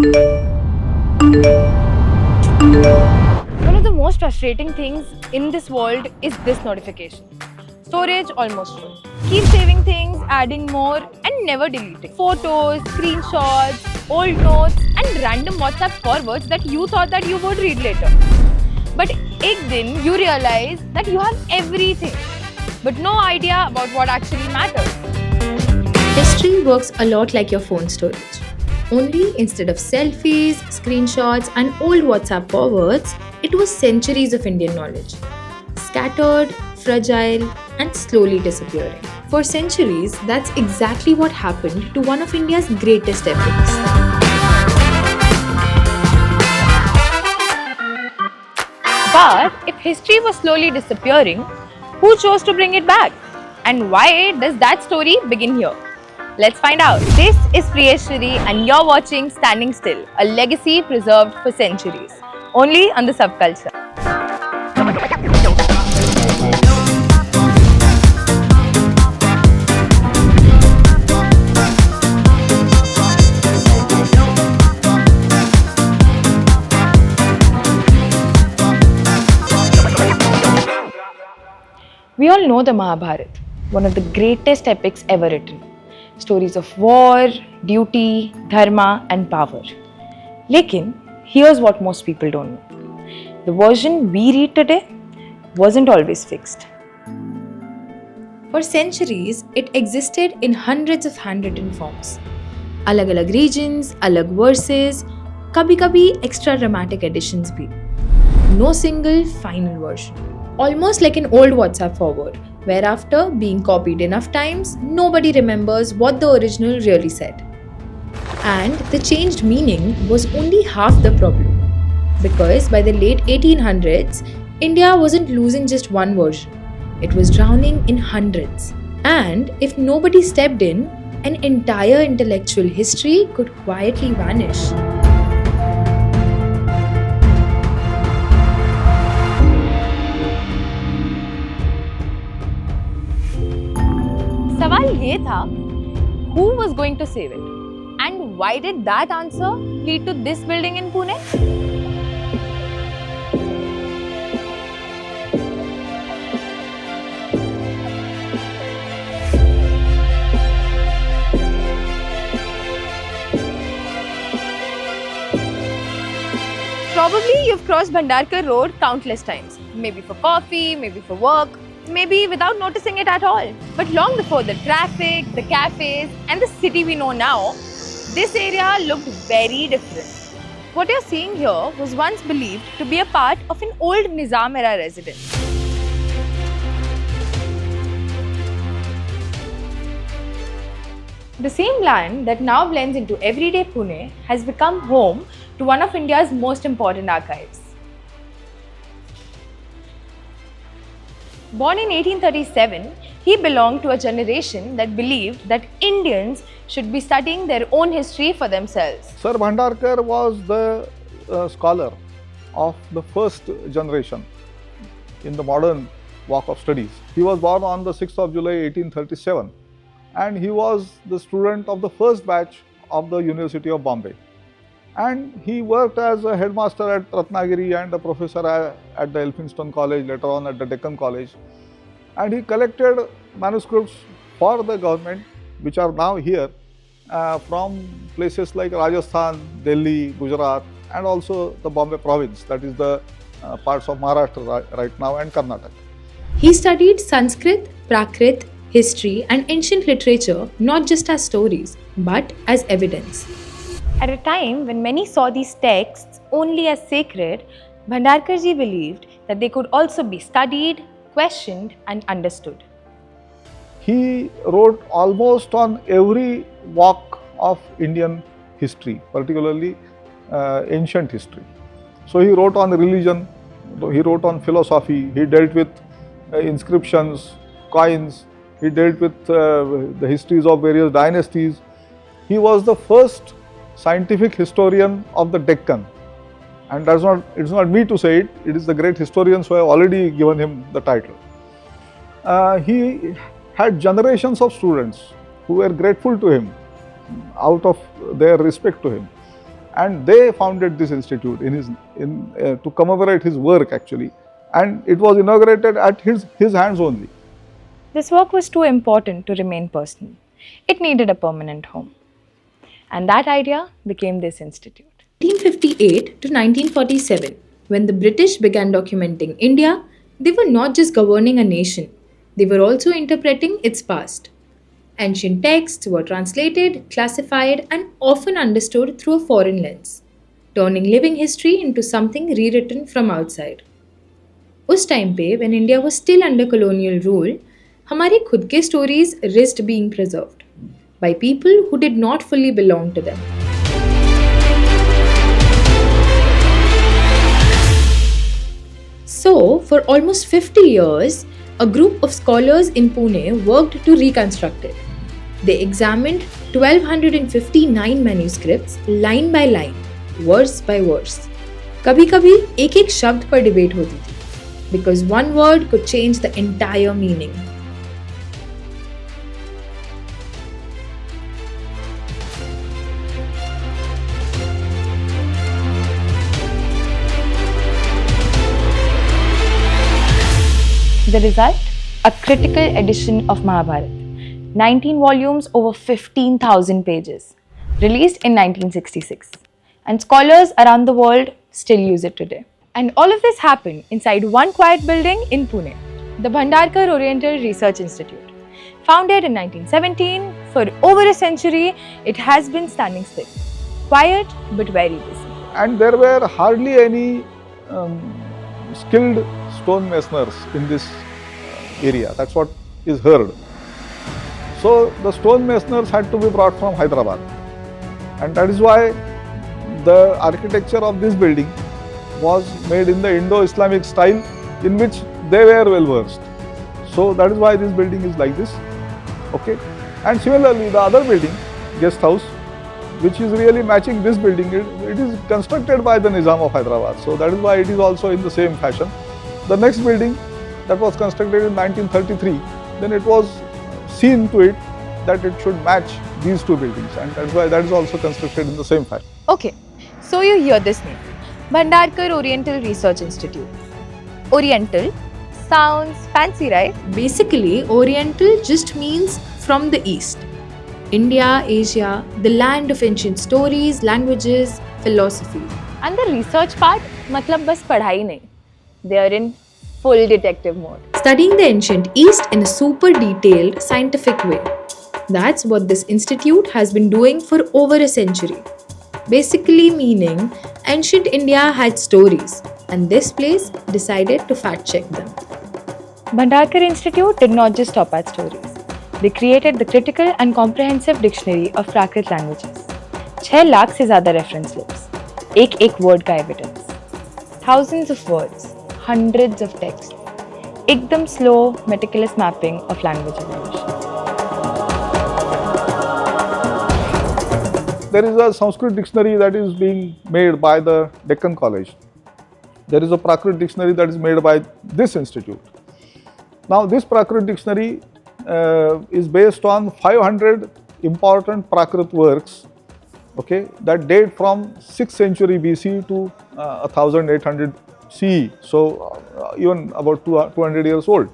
One of the most frustrating things in this world is this notification. Storage almost full. Keep saving things, adding more, and never deleting. Photos, screenshots, old notes, and random WhatsApp forwards that you thought that you would read later. But ek din you realize that you have everything, but no idea about what actually matters. History works a lot like your phone storage. Only instead of selfies, screenshots, and old WhatsApp forwards, it was centuries of Indian knowledge. Scattered, fragile, and slowly disappearing. For centuries, that's exactly what happened to one of India's greatest epics. But if history was slowly disappearing, who chose to bring it back? And why does that story begin here? Let's find out. This is Priyeshwari and you're watching Standing Still, a legacy preserved for centuries. Only on the Subculture. We all know the Mahabharata, one of the greatest epics ever written. Stories of war, duty, dharma, and power. Lekin, here's what most people don't know. The version we read today wasn't always fixed. For centuries, it existed in hundreds of handwritten forms. Alag-alag regions, alag verses, kabhi-kabhi extra dramatic additions bhi. No single final version. Almost like an old WhatsApp forward, where after being copied enough times, nobody remembers what the original really said. And the changed meaning was only half the problem. Because by the late 1800s, India wasn't losing just one version. It was drowning in hundreds. And if nobody stepped in, an entire intellectual history could quietly vanish. सवाल ये था, who was going to save it? And why did that answer lead to this building in Pune? Probably you've crossed Bhandarkar Road countless times. Maybe for coffee, maybe for work, maybe without noticing it at all. But long before the traffic, the cafes, and the city we know now, this area looked very different. What you're seeing here was once believed to be a part of an old Nizam era residence. The same land that now blends into everyday Pune has become home to one of India's most important archives. Born in 1837, he belonged to a generation that believed that Indians should be studying their own history for themselves. Sir Bhandarkar was the scholar of the first generation in the modern walk of studies. He was born on the 6th of July 1837 and he was the student of the first batch of the University of Bombay. And he worked as a headmaster at Ratnagiri and a professor at the Elphinstone College, later on at the Deccan College. And he collected manuscripts for the government, which are now here, from places like Rajasthan, Delhi, Gujarat, and also the Bombay province, that is the parts of Maharashtra right now, and Karnataka. He studied Sanskrit, Prakrit, history, and ancient literature not just as stories, but as evidence. At a time when many saw these texts only as sacred, Bhandarkar ji believed that they could also be studied, questioned, and understood. He wrote almost on every walk of Indian history, particularly ancient history. So he wrote on religion, he wrote on philosophy, he dealt with inscriptions, coins, he dealt with the histories of various dynasties. He was the first scientific historian of the Deccan, and it's not me to say it, it is the great historians who have already given him the title. He had generations of students who were grateful to him out of their respect to him, and they founded this institute to commemorate his work actually, and it was inaugurated at his hands only. This work was too important to remain personal. It needed a permanent home. And that idea became this institute. 1958 to 1947, when the British began documenting India, they were not just governing a nation, they were also interpreting its past. Ancient texts were translated, classified, and often understood through a foreign lens, turning living history into something rewritten from outside. उस time पे when India was still under colonial rule, हमारे खुद के stories risked being preserved by people who did not fully belong to them. So, for almost 50 years, a group of scholars in Pune worked to reconstruct it. They examined 1259 manuscripts line by line, verse by verse. कभी-कभी एक-एक शब्द पर debate होती थी, because one word could change the entire meaning. The result? A critical edition of Mahabharata. 19 volumes over 15,000 pages. Released in 1966. And scholars around the world still use it today. And all of this happened inside one quiet building in Pune, the Bhandarkar Oriental Research Institute. Founded in 1917, for over a century, it has been standing still. Quiet but very busy. And there were hardly any skilled stonemasoners in this area. That's what is heard. So the stonemasoners had to be brought from Hyderabad, and that is why the architecture of this building was made in the Indo-Islamic style, in which they were well versed. So that is why this building is like this. Okay, and similarly the other building, guest house, which is really matching this building, it is constructed by the Nizam of Hyderabad. So that is why it is also in the same fashion. The next building that was constructed in 1933, then it was seen to it that it should match these two buildings, and that's why that is also constructed in the same fashion. Okay, so you hear this name, Bhandarkar Oriental Research Institute. Oriental sounds fancy, right? Basically, Oriental just means from the East. India, Asia, the land of ancient stories, languages, philosophy. And the research part, matlab bas padhai nahi. They are in full detective mode. Studying the ancient East in a super detailed, scientific way. That's what this institute has been doing for over a century. Basically meaning ancient India had stories, and this place decided to fact check them. Bhandarkar Institute did not just stop at stories. They created the critical and comprehensive dictionary of Prakrit languages. 6 lakh से ज़्यादा reference lists. एक word का evidence. Thousands of words, hundreds of texts. एकदम slow, meticulous mapping of language evolution. There is a Sanskrit dictionary that is being made by the Deccan College. There is a Prakrit dictionary that is made by this institute. Now this Prakrit dictionary is based on 500 important Prakrit works, okay, that date from 6th century BC to 1800 CE, so even about 200 years old.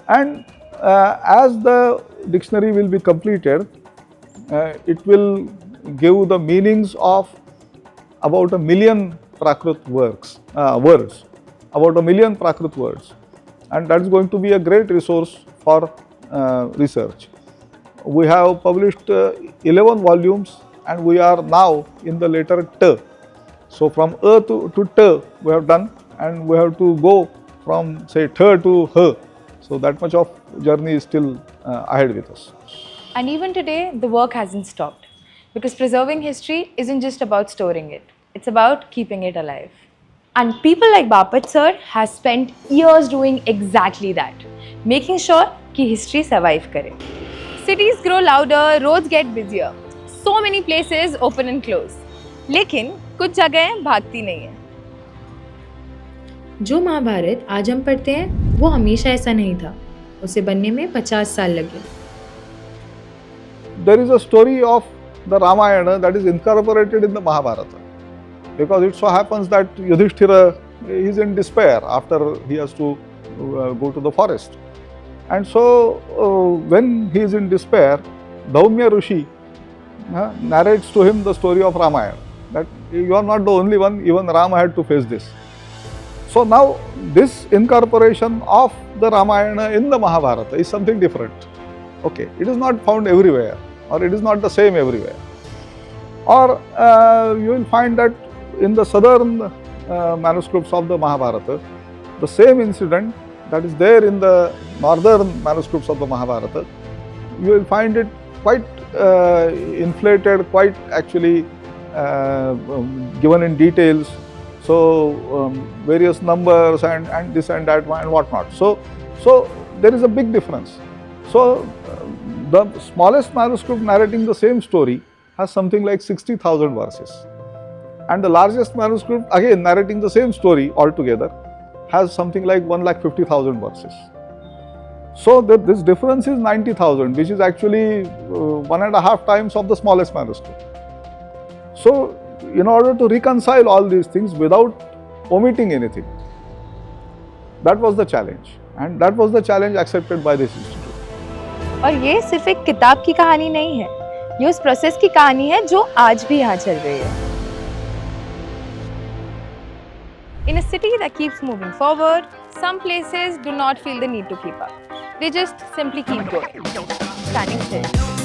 And as the dictionary will be completed, it will give the meanings of about 1 million Prakrit words, about 1 million Prakrit words, and that is going to be a great resource for research. We have published 11 volumes, and we are now in the letter T. So from A to T we have done, and we have to go from say T to H. So that much of journey is still ahead with us. And even today, the work hasn't stopped. Because preserving history isn't just about storing it. It's about keeping it alive. And people like Bapat sir has spent years doing exactly that. Making sure कि history survive करे. Cities grow louder, roads get busier. So many places open and close. लेकिन कुछ जगहें भागती नहीं हैं. जो महाभारत आज हम पढ़ते हैं वो हमेशा ऐसा नहीं था. उसे बनने में 50 साल लगे. There is a story of the Ramayana that is incorporated in the Mahabharata. Because it so happens that Yudhishthira is in despair after he has to go to the forest. And so when he is in despair, Dhaumya Rishi narrates to him the story of Ramayana, that you are not the only one, even Rama had to face this. So now this incorporation of the Ramayana in the Mahabharata is something different. Okay, it is not found everywhere, or it is not the same everywhere. Or you will find that in the southern manuscripts of the Mahabharata, the same incident that is there in the northern manuscripts of the Mahabharata, you will find it quite inflated, quite actually given in details. So various numbers and this and that and whatnot. So there is a big difference. So the smallest manuscript narrating the same story has something like 60,000 verses. And the largest manuscript, again narrating the same story altogether, has something like 1,50,000 verses. So this difference is 90,000, which is actually 1.5 times of the smallest manuscript. So in order to reconcile all these things without omitting anything, that was the challenge. And that was the challenge accepted by this institute. और ये सिर्फ एक किताब की कहानी नहीं है, ये उस प्रोसेस की कहानी है जो आज भी यहाँ चल रही है. In a city that keeps moving forward, some places do not feel the need to keep up. They just simply keep going, standing still.